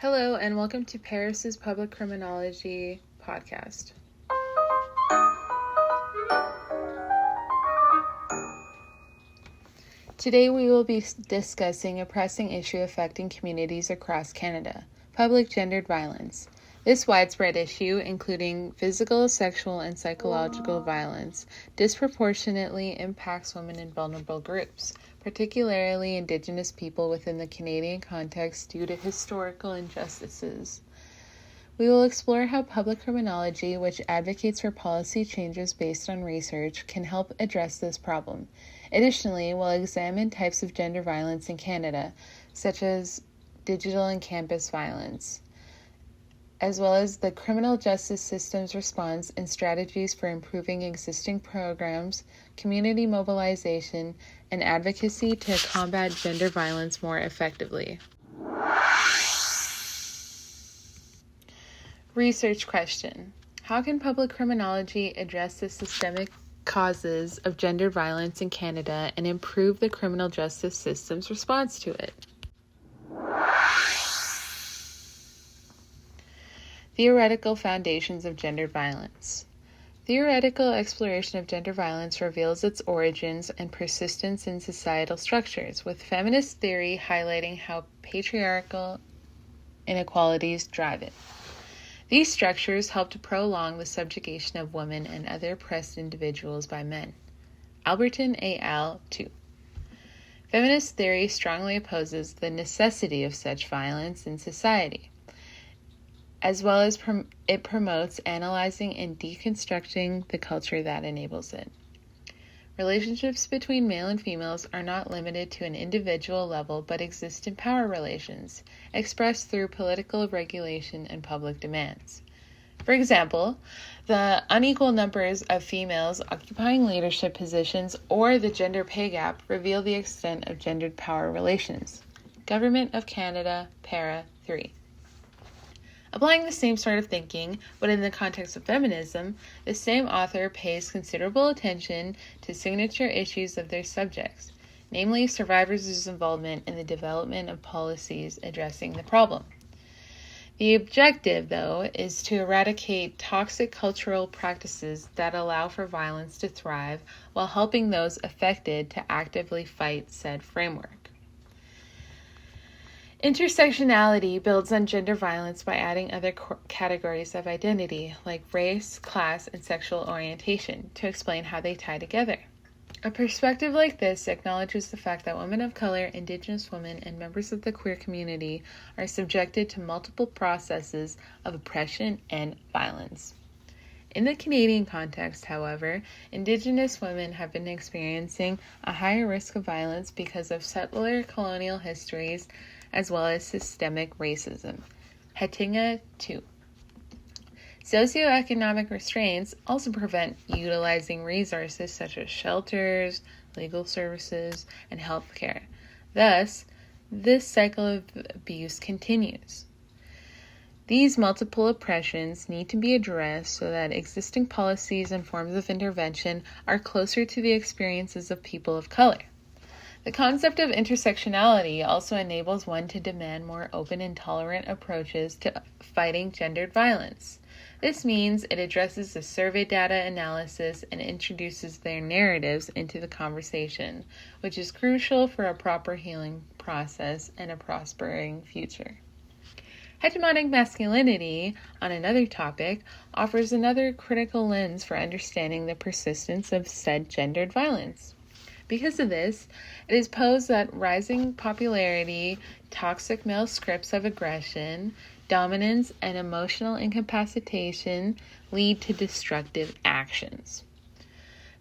Hello, and welcome to Paris's Public Criminology podcast. Today we will be discussing a pressing issue affecting communities across Canada, public gendered violence. This widespread issue, including physical, sexual, and psychological violence, disproportionately impacts women in vulnerable groups, particularly Indigenous people within the Canadian context due to historical injustices. We will explore how public criminology, which advocates for policy changes based on research, can help address this problem. Additionally, we'll examine types of gender violence in Canada, such as digital and campus violence, as well as the criminal justice system's response and strategies for improving existing programs, community mobilization, and advocacy to combat gender violence more effectively. Research question: how can public criminology address the systemic causes of gender violence in Canada and improve the criminal justice system's response to it? Theoretical foundations of gender violence. Theoretical exploration of gender violence reveals its origins and persistence in societal structures, with feminist theory highlighting how patriarchal inequalities drive it. These structures help to prolong the subjugation of women and other oppressed individuals by men. Alberton et al. 2. Feminist theory strongly opposes the necessity of such violence in society, as well as it promotes analyzing and deconstructing the culture that enables it. Relationships between male and females are not limited to an individual level but exist in power relations, expressed through political regulation and public demands. For example, the unequal numbers of females occupying leadership positions or the gender pay gap reveal the extent of gendered power relations. Government of Canada, Para 3. Applying the same sort of thinking, but in the context of feminism, the same author pays considerable attention to signature issues of their subjects, namely survivors' involvement in the development of policies addressing the problem. The objective, though, is to eradicate toxic cultural practices that allow for violence to thrive while helping those affected to actively fight said framework. Intersectionality builds on gender violence by adding other categories of identity, like race, class, and sexual orientation, to explain how they tie together. A perspective like this acknowledges the fact that women of color, Indigenous women, and members of the queer community are subjected to multiple processes of oppression and violence. In the Canadian context, however, Indigenous women have been experiencing a higher risk of violence because of settler colonial histories as well as systemic racism. Hetinga 2. Socioeconomic restraints also prevent utilizing resources such as shelters, legal services, and health care. Thus, this cycle of abuse continues. These multiple oppressions need to be addressed so that existing policies and forms of intervention are closer to the experiences of people of color. The concept of intersectionality also enables one to demand more open and tolerant approaches to fighting gendered violence. This means it addresses the survey data analysis and introduces their narratives into the conversation, which is crucial for a proper healing process and a prospering future. Hegemonic masculinity, on another topic, offers another critical lens for understanding the persistence of said gendered violence. Because of this, it is posed that rising popularity, toxic male scripts of aggression, dominance, and emotional incapacitation lead to destructive actions.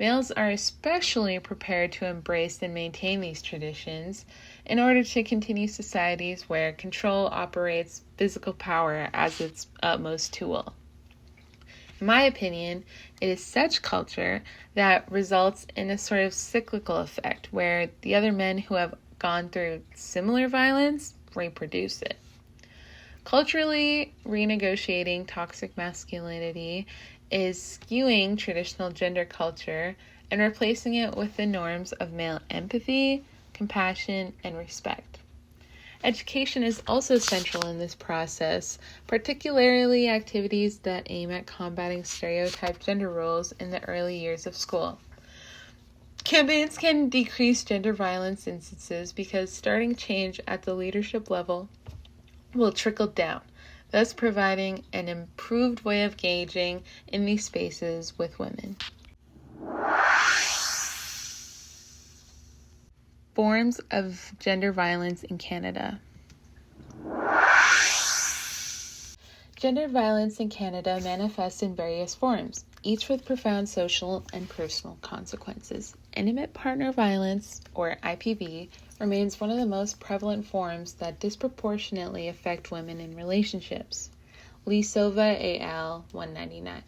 Males are especially prepared to embrace and maintain these traditions in order to continue societies where control operates physical power as its utmost tool. In my opinion, it is such culture that results in a sort of cyclical effect where the other men who have gone through similar violence reproduce it. Culturally, renegotiating toxic masculinity is skewing traditional gender culture and replacing it with the norms of male empathy, compassion, and respect. Education is also central in this process, particularly activities that aim at combating stereotyped gender roles in the early years of school. Campaigns can decrease gender violence instances because starting change at the leadership level will trickle down, thus providing an improved way of engaging in these spaces with women. Forms of gender violence in Canada. Gender violence in Canada manifests in various forms, each with profound social and personal consequences. Intimate partner violence, or IPV, remains one of the most prevalent forms that disproportionately affect women in relationships. Lisova et al. 199.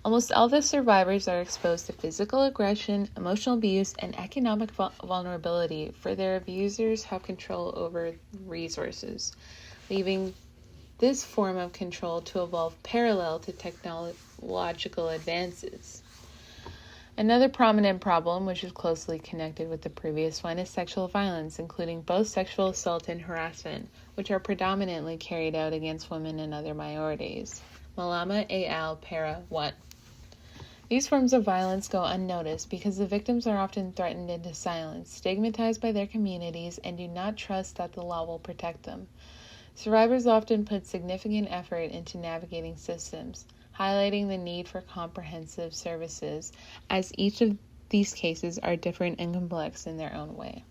Almost all the survivors are exposed to physical aggression, emotional abuse, and economic vulnerability, for their abusers have control over resources, leaving this form of control to evolve parallel to technological advances. Another prominent problem, which is closely connected with the previous one, is sexual violence, including both sexual assault and harassment, which are predominantly carried out against women and other minorities. Malama et al. Para 1. These forms of violence go unnoticed because the victims are often threatened into silence, stigmatized by their communities, and do not trust that the law will protect them. Survivors often put significant effort into navigating systems, highlighting the need for comprehensive services, as each of these cases are different and complex in their own way.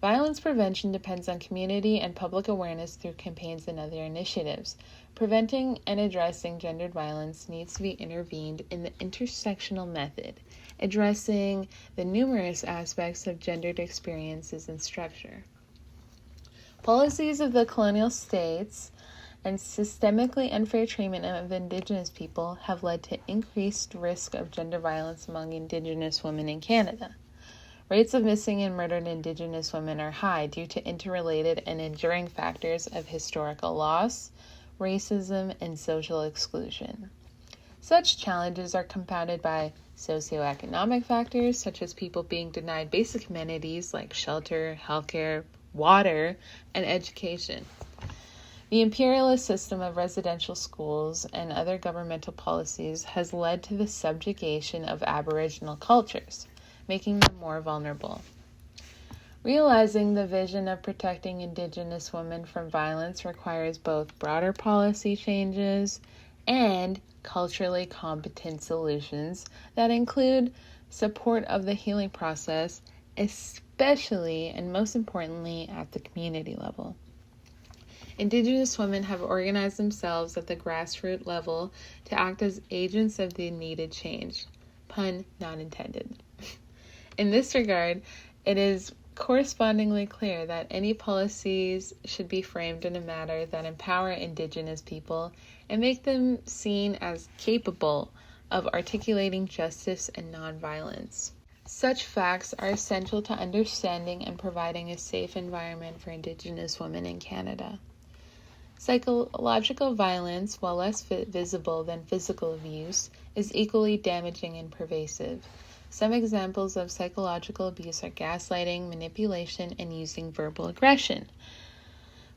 Violence prevention depends on community and public awareness through campaigns and other initiatives. Preventing and addressing gendered violence needs to be intervened in the intersectional method, addressing the numerous aspects of gendered experiences and structure. Policies of the colonial states and systemically unfair treatment of Indigenous people have led to increased risk of gender violence among Indigenous women in Canada. Rates of missing and murdered Indigenous women are high due to interrelated and enduring factors of historical loss, racism, and social exclusion. Such challenges are compounded by socioeconomic factors, such as people being denied basic amenities like shelter, healthcare, water, and education. The imperialist system of residential schools and other governmental policies has led to the subjugation of Aboriginal cultures, making them more vulnerable. Realizing the vision of protecting Indigenous women from violence requires both broader policy changes and culturally competent solutions that include support of the healing process, especially and most importantly at the community level. Indigenous women have organized themselves at the grassroots level to act as agents of the needed change. Pun not intended. In this regard, it is correspondingly clear that any policies should be framed in a manner that empower Indigenous people and make them seen as capable of articulating justice and nonviolence. Such facts are essential to understanding and providing a safe environment for Indigenous women in Canada. Psychological violence, while less visible than physical abuse, is equally damaging and pervasive. Some examples of psychological abuse are gaslighting, manipulation, and using verbal aggression,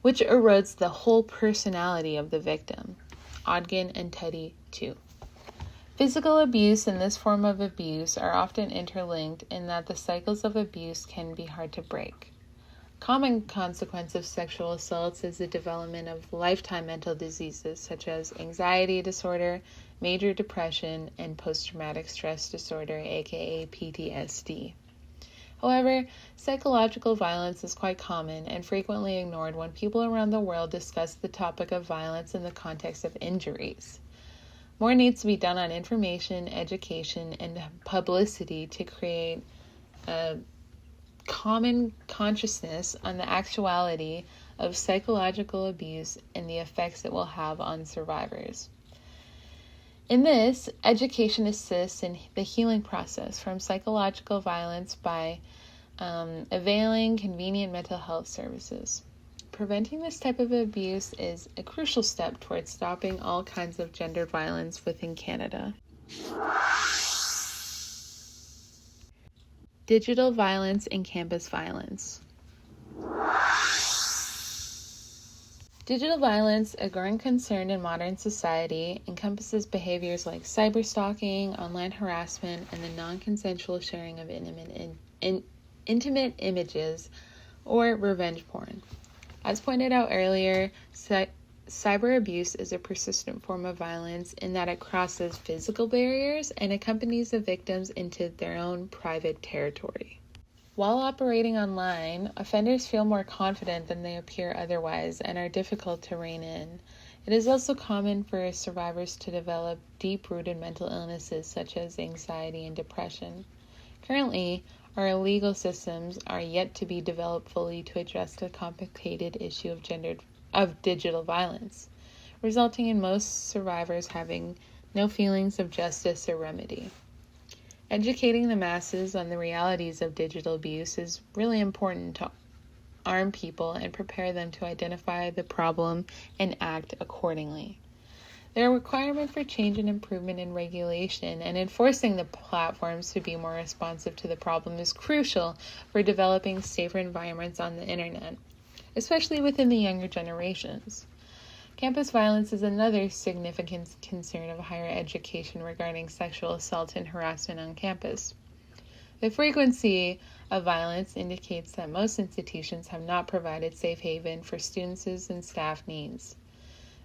which erodes the whole personality of the victim. Ogden and Teddy 2. Physical abuse and this form of abuse are often interlinked in that the cycles of abuse can be hard to break. Common consequence of sexual assaults is the development of lifetime mental diseases such as anxiety disorder, major depression, and post-traumatic stress disorder, aka PTSD. However, psychological violence is quite common and frequently ignored when people around the world discuss the topic of violence in the context of injuries. More needs to be done on information, education, and publicity to create a common consciousness on the actuality of psychological abuse and the effects it will have on survivors. In this, education assists in the healing process from psychological violence by availing convenient mental health services. Preventing this type of abuse is a crucial step towards stopping all kinds of gendered violence within Canada. Digital violence and campus violence. Digital violence, a growing concern in modern society, encompasses behaviors like cyberstalking, online harassment, and the non-consensual sharing of intimate images or revenge porn. As pointed out earlier, cyber abuse is a persistent form of violence in that it crosses physical barriers and accompanies the victims into their own private territory. While operating online, offenders feel more confident than they appear otherwise and are difficult to rein in. It is also common for survivors to develop deep-rooted mental illnesses such as anxiety and depression. Currently, our legal systems are yet to be developed fully to address the complicated issue of digital violence, resulting in most survivors having no feelings of justice or remedy. Educating the masses on the realities of digital abuse is really important to arm people and prepare them to identify the problem and act accordingly. There are requirements for change and improvement in regulation, and enforcing the platforms to be more responsive to the problem is crucial for developing safer environments on the internet, especially within the younger generations. Campus violence is another significant concern of higher education regarding sexual assault and harassment on campus. The frequency of violence indicates that most institutions have not provided safe haven for students' and staff needs.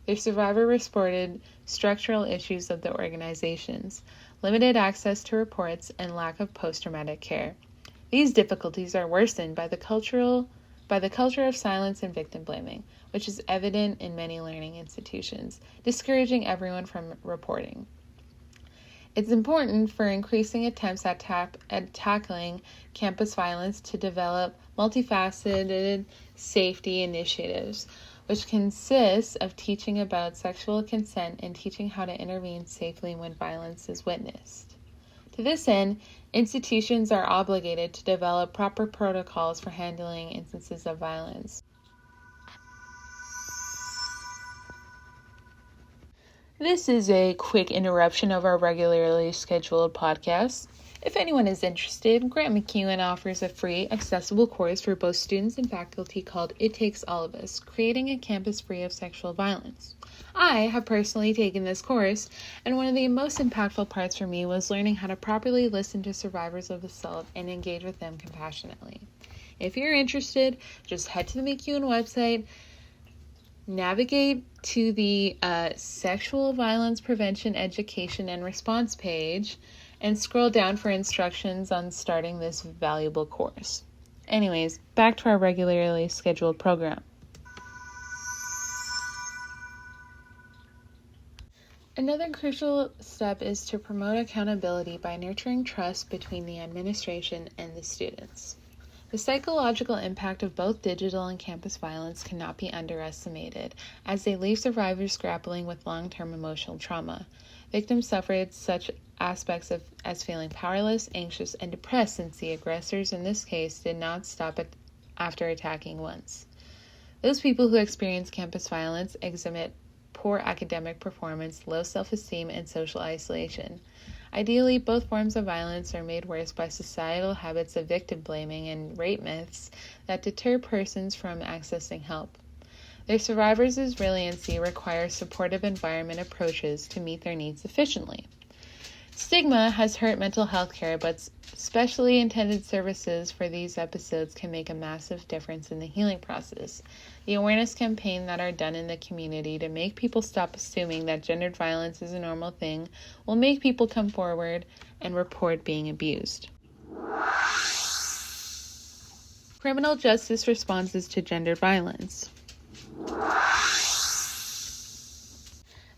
Their survivor reported structural issues of the organizations, limited access to reports, and lack of post-traumatic care. These difficulties are worsened by the culture of silence and victim blaming, which is evident in many learning institutions, discouraging everyone from reporting. It's important for increasing attempts at tackling campus violence to develop multifaceted safety initiatives, which consists of teaching about sexual consent and teaching how to intervene safely when violence is witnessed. To this end, institutions are obligated to develop proper protocols for handling instances of violence. This is a quick interruption of our regularly scheduled podcast. If anyone is interested, Grant McEwen offers a free, accessible course for both students and faculty called It Takes All of Us, Creating a Campus Free of Sexual Violence. I have personally taken this course, and one of the most impactful parts for me was learning how to properly listen to survivors of assault and engage with them compassionately. If you're interested, just head to the McEwen website, navigate to the Sexual Violence Prevention Education and Response page, and scroll down for instructions on starting this valuable course. Anyways, back to our regularly scheduled program. Another crucial step is to promote accountability by nurturing trust between the administration and the students. The psychological impact of both digital and campus violence cannot be underestimated, as they leave survivors grappling with long-term emotional trauma. Victims suffered such aspects as feeling powerless, anxious, and depressed, since the aggressors in this case did not stop after attacking once. Those people who experience campus violence exhibit poor academic performance, low self-esteem, and social isolation. Ideally, both forms of violence are made worse by societal habits of victim blaming and rape myths that deter persons from accessing help. Their survivors' resiliency requires supportive environment approaches to meet their needs efficiently. Stigma has hurt mental health care, but specially intended services for these episodes can make a massive difference in the healing process. The awareness campaigns that are done in the community to make people stop assuming that gendered violence is a normal thing will make people come forward and report being abused. Criminal justice responses to gendered violence.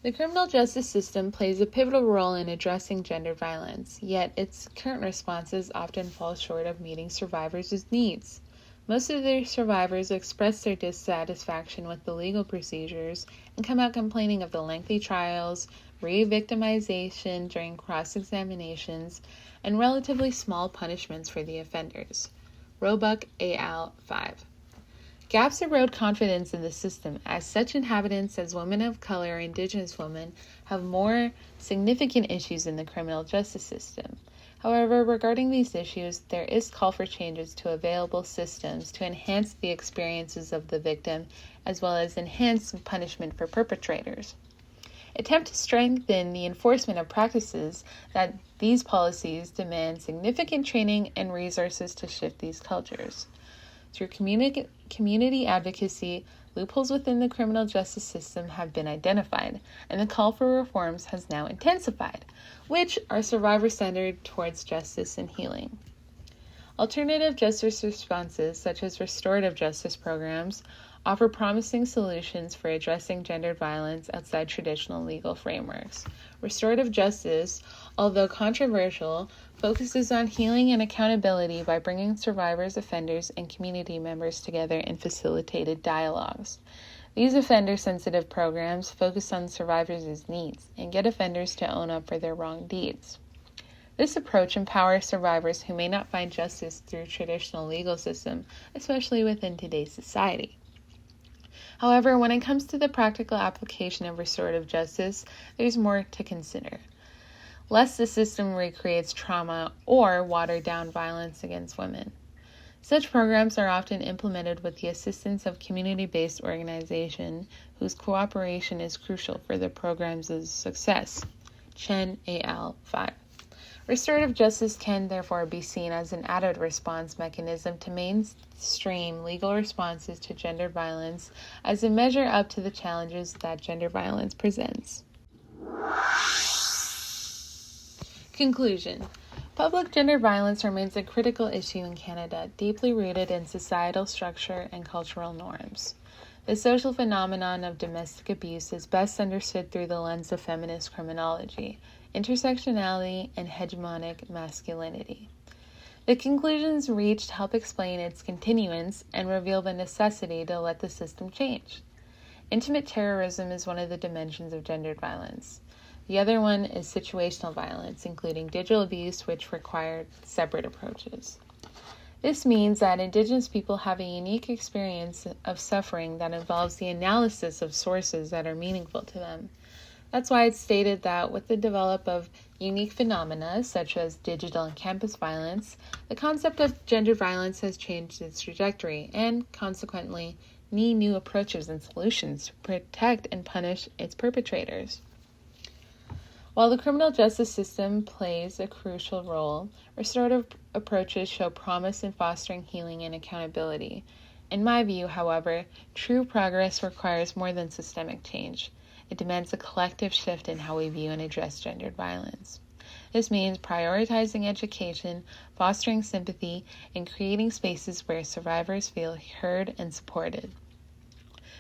The criminal justice system plays a pivotal role in addressing gender violence, yet its current responses often fall short of meeting survivors' needs. Most of their survivors express their dissatisfaction with the legal procedures and come out complaining of the lengthy trials, re-victimization during cross-examinations, and relatively small punishments for the offenders. Roebuck et al. 5. Gaps erode confidence in the system, as such inhabitants as women of color or indigenous women have more significant issues in the criminal justice system. However, regarding these issues, there is call for changes to available systems to enhance the experiences of the victim as well as enhance punishment for perpetrators. Attempt to strengthen the enforcement of practices that these policies demand significant training and resources to shift these cultures. Through community advocacy, loopholes within the criminal justice system have been identified, and the call for reforms has now intensified, which are survivor-centered towards justice and healing. Alternative justice responses, such as restorative justice programs, offer promising solutions for addressing gendered violence outside traditional legal frameworks. Restorative justice, although controversial, focuses on healing and accountability by bringing survivors, offenders, and community members together in facilitated dialogues. These offender-sensitive programs focus on survivors' needs and get offenders to own up for their wrong deeds. This approach empowers survivors who may not find justice through traditional legal system, especially within today's society. However, when it comes to the practical application of restorative justice, there's more to consider. Lest the system recreates trauma or watered down violence against women. Such programs are often implemented with the assistance of community-based organizations whose cooperation is crucial for the program's success. Chen al. 5. Restorative justice can therefore be seen as an added response mechanism to mainstream legal responses to gender violence as a measure up to the challenges that gender violence presents. Conclusion. Public gender violence remains a critical issue in Canada, deeply rooted in societal structure and cultural norms. The social phenomenon of domestic abuse is best understood through the lens of feminist criminology, intersectionality, and hegemonic masculinity. The conclusions reached help explain its continuance and reveal the necessity to let the system change. Intimate terrorism is one of the dimensions of gendered violence. The other one is situational violence, including digital abuse, which require separate approaches. This means that Indigenous people have a unique experience of suffering that involves the analysis of sources that are meaningful to them. That's why it's stated that with the development of unique phenomena, such as digital and campus violence, the concept of gender violence has changed its trajectory and, consequently, need new approaches and solutions to protect and punish its perpetrators. While the criminal justice system plays a crucial role, restorative approaches show promise in fostering healing and accountability. In my view, however, true progress requires more than systemic change. It demands a collective shift in how we view and address gendered violence. This means prioritizing education, fostering sympathy, and creating spaces where survivors feel heard and supported.